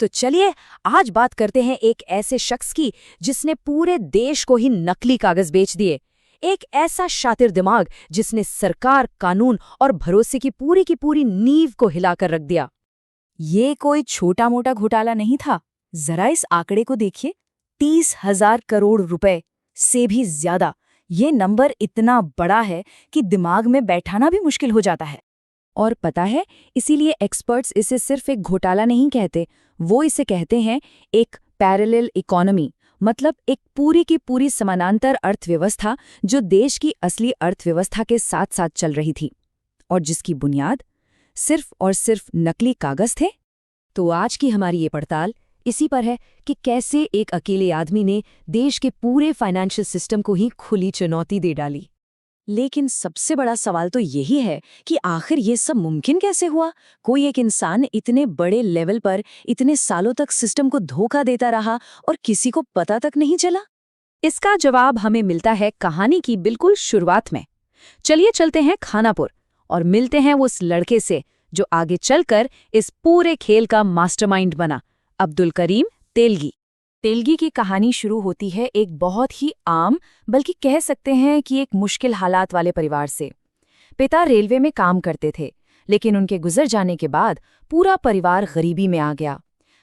तो चलिए आज बात करते हैं एक ऐसे शख्स की जिसने पूरे देश को ही नकली कागज बेच दिए। एक ऐसा शातिर दिमाग जिसने सरकार, कानून और भरोसे की पूरी नींव को हिलाकर रख दिया। ये कोई छोटा मोटा घोटाला नहीं था। जरा इस आंकड़े को देखिए, 30,000 करोड़ रुपए से भी ज्यादा। ये नंबर इतना बड़ा है कि दिमाग में बैठाना भी मुश्किल हो जाता है। और पता है, इसीलिए एक्सपर्ट्स इसे सिर्फ एक घोटाला नहीं कहते, वो इसे कहते हैं एक पैरेलल इकोनॉमी, मतलब एक पूरी की पूरी समानांतर अर्थव्यवस्था जो देश की असली अर्थव्यवस्था के साथ साथ चल रही थी और जिसकी बुनियाद सिर्फ और सिर्फ नकली कागज थे। तो आज की हमारी ये पड़ताल इसी पर है कि कैसे एक अकेले आदमी ने देश के पूरे फाइनेंशियल सिस्टम को ही खुली चुनौती दे डाली। लेकिन सबसे बड़ा सवाल तो यही है कि आखिर ये सब मुमकिन कैसे हुआ? कोई एक इंसान इतने बड़े लेवल पर इतने सालों तक सिस्टम को धोखा देता रहा और किसी को पता तक नहीं चला? इसका जवाब हमें मिलता है कहानी की बिल्कुल शुरुआत में। चलिए चलते हैं खानापुर और मिलते हैं उस लड़के से जो आगे चलकर इस पूरे खेल का मास्टरमाइंड बना, अब्दुल करीम तेलगी। तेलगी की कहानी शुरू होती है एक बहुत ही आम, बल्कि कह सकते हैं कि एक मुश्किल हालात वाले परिवार से। पिता रेलवे में काम करते थे, लेकिन उनके गुजर जाने के बाद पूरा परिवार गरीबी में आ गया।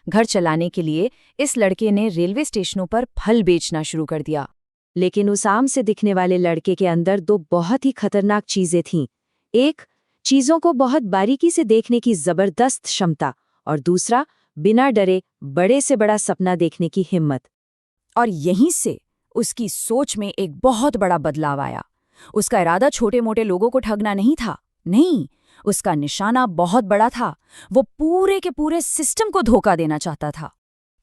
घर चलाने के लिए इस लड़के ने रेलवे स्टेशनों पर फल बेचना शुरू कर दिया। लेकिन उस आम से दिखने वाले लड़के के अंदर दो बहुत ही खतरनाक चीजें थीं। एक, चीजों को बहुत बारीकी से देखने की जबरदस्त क्षमता, और दूसरा, बिना डरे बड़े से बड़ा सपना देखने की हिम्मत। और यहीं से उसकी सोच में एक बहुत बड़ा बदलाव आया। उसका इरादा छोटे मोटे लोगों को ठगना नहीं था, नहीं, उसका निशाना बहुत बड़ा था। वो पूरे के पूरे सिस्टम को धोखा देना चाहता था।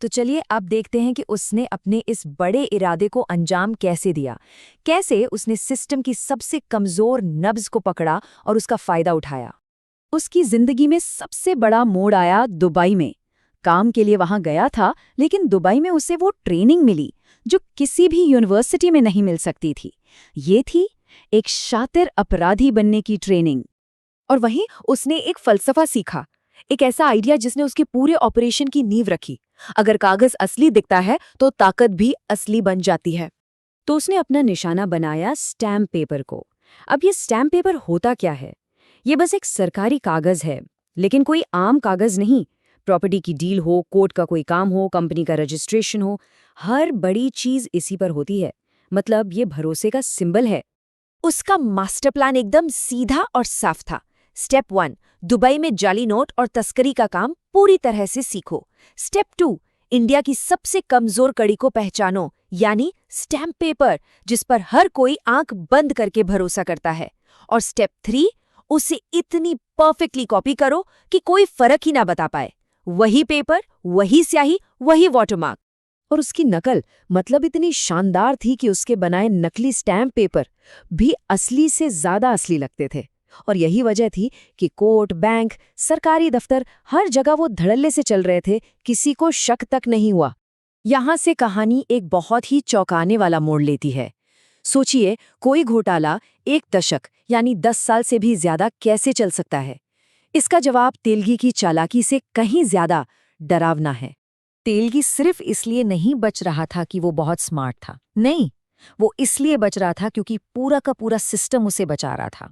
तो चलिए अब देखते हैं कि उसने अपने इस बड़े इरादे को अंजाम कैसे दिया, कैसे उसने सिस्टम की सबसे कमजोर नब्ज को पकड़ा और उसका फायदा उठाया। उसकी जिंदगी में सबसे बड़ा मोड़ आया दुबई में। काम के लिए वहां गया था, लेकिन दुबई में उसे वो ट्रेनिंग मिली जो किसी भी यूनिवर्सिटी में नहीं मिल सकती थी। ये थी एक शातिर अपराधी बनने की ट्रेनिंग। और वहीं उसने एक फलसफा सीखा, एक ऐसा आइडिया जिसने उसके पूरे ऑपरेशन की नींव रखी। अगर कागज असली दिखता है तो ताकत भी असली बन जाती है। तो उसने अपना निशाना बनाया स्टैम्प पेपर को। अब ये स्टैम्प पेपर होता क्या है? ये बस एक सरकारी कागज है, लेकिन कोई आम कागज नहीं। प्रॉपर्टी की डील हो, कोर्ट का कोई काम हो, कंपनी का रजिस्ट्रेशन हो, हर बड़ी चीज इसी पर होती है। मतलब ये भरोसे का सिंबल है। उसका मास्टर प्लान एकदम सीधा और साफ था। स्टेप 1, दुबई में जाली नोट और तस्करी का काम पूरी तरह से सीखो। स्टेप 2, इंडिया की सबसे कमजोर कड़ी को पहचानो, यानी स्टैम्प पेपर, जिस पर हर कोई आंख बंद करके भरोसा करता है। और स्टेप 3, उसे इतनी परफेक्टली कॉपी करो कि कोई फर्क ही ना बता पाए। वही पेपर, वही स्याही, वही वाटरमार्क। और उसकी नकल मतलब इतनी शानदार थी कि उसके बनाए नकली स्टैम्प पेपर भी असली से ज्यादा असली लगते थे। और यही वजह थी कि कोर्ट, बैंक, सरकारी दफ्तर, हर जगह वो धड़ल्ले से चल रहे थे, किसी को शक तक नहीं हुआ। यहां से कहानी एक बहुत ही चौंकाने वाला मोड़ लेती है। सोचिए, कोई घोटाला एक दशक यानी 10 साल से भी ज्यादा कैसे चल सकता है? इसका जवाब तेलगी की चालाकी से कहीं ज्यादा डरावना है। तेलगी सिर्फ इसलिए नहीं बच रहा था कि वो बहुत स्मार्ट था, नहीं, वो इसलिए बच रहा था क्योंकि पूरा का पूरा सिस्टम उसे बचा रहा था।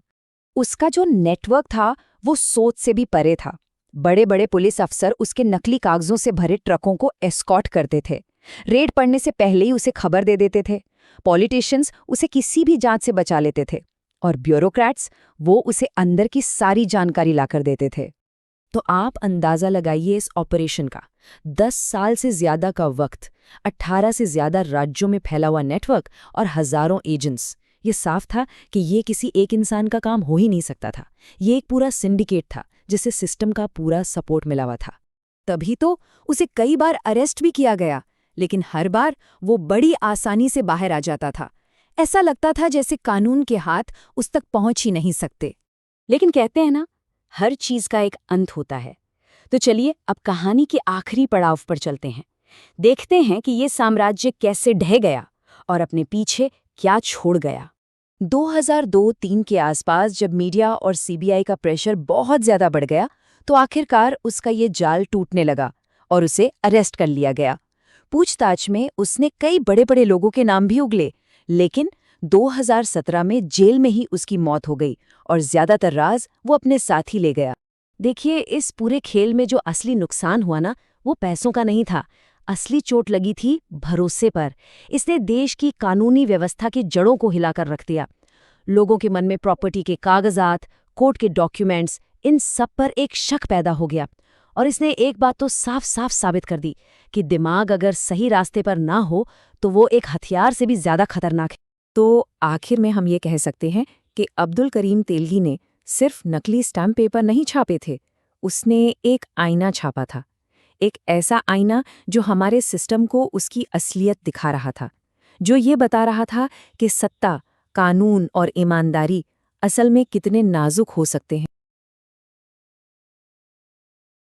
उसका जो नेटवर्क था वो सोच से भी परे था। बड़े बड़े पुलिस अफसर उसके नकली कागजों से भरे ट्रकों को एस्कॉर्ट करते थे। रेड पड़ने से पहले ही उसे खबर दे देते थे। पॉलिटिशियंस उसे किसी भी जांच से बचा लेते थे, और ब्यूरोक्रेट्स वो उसे अंदर की सारी जानकारी लाकर देते थे। तो आप अंदाजा लगाइए इस ऑपरेशन का। 10 साल से ज्यादा का वक्त, 18 से ज्यादा राज्यों में फैला हुआ नेटवर्क और हजारों एजेंट्स। ये साफ था कि ये किसी एक इंसान का काम हो ही नहीं सकता था। ये एक पूरा सिंडिकेट था जिसे सिस्टम का पूरा सपोर्ट मिला हुआ था। तभी तो उसे कई बार अरेस्ट भी किया गया, लेकिन हर बार वो बड़ी आसानी से बाहर आ जाता था। ऐसा लगता था जैसे कानून के हाथ उस तक पहुंच ही नहीं सकते। लेकिन कहते हैं ना, हर चीज का एक अंत होता है। तो चलिए अब कहानी के आखिरी पड़ाव पर चलते हैं। देखते हैं कि ये साम्राज्य कैसे ढह गया और अपने पीछे क्या छोड़ गया। 2002-3 के आसपास जब मीडिया और सीबीआई का प्रेशर बहुत ज्यादा बढ़ गया, तो आखिरकार उसका ये जाल टूटने लगा और उसे अरेस्ट कर लिया गया। पूछताछ में उसने कई बड़े-बड़े लोगों के नाम भी उगले, लेकिन 2017 में जेल में ही उसकी मौत हो गई और ज्यादातर राज वो अपने साथ ही ले गया। देखिए, इस पूरे खेल में जो असली नुकसान हुआ ना, वो पैसों का नहीं था। असली चोट लगी थी भरोसे पर। इसने देश की कानूनी व्यवस्था की जड़ों को हिलाकर रख दिया। लोगों के मन में प्रॉपर्टी के कागजात, कोर्ट के डॉक्यूमेंट्स, इन सब पर एक शक पैदा हो गया। और इसने एक बात तो साफ साफ साबित कर दी कि दिमाग अगर सही रास्ते पर ना हो तो वो एक हथियार से भी ज्यादा खतरनाक है। तो आखिर में हम ये कह सकते हैं कि अब्दुल करीम तेलगी ने सिर्फ नकली स्टैम्प पेपर नहीं छापे थे, उसने एक आईना छापा था। एक ऐसा आईना जो हमारे सिस्टम को उसकी असलियत दिखा रहा था, जो ये बता रहा था कि सत्ता, कानून और ईमानदारी असल में कितने नाजुक हो सकते हैं।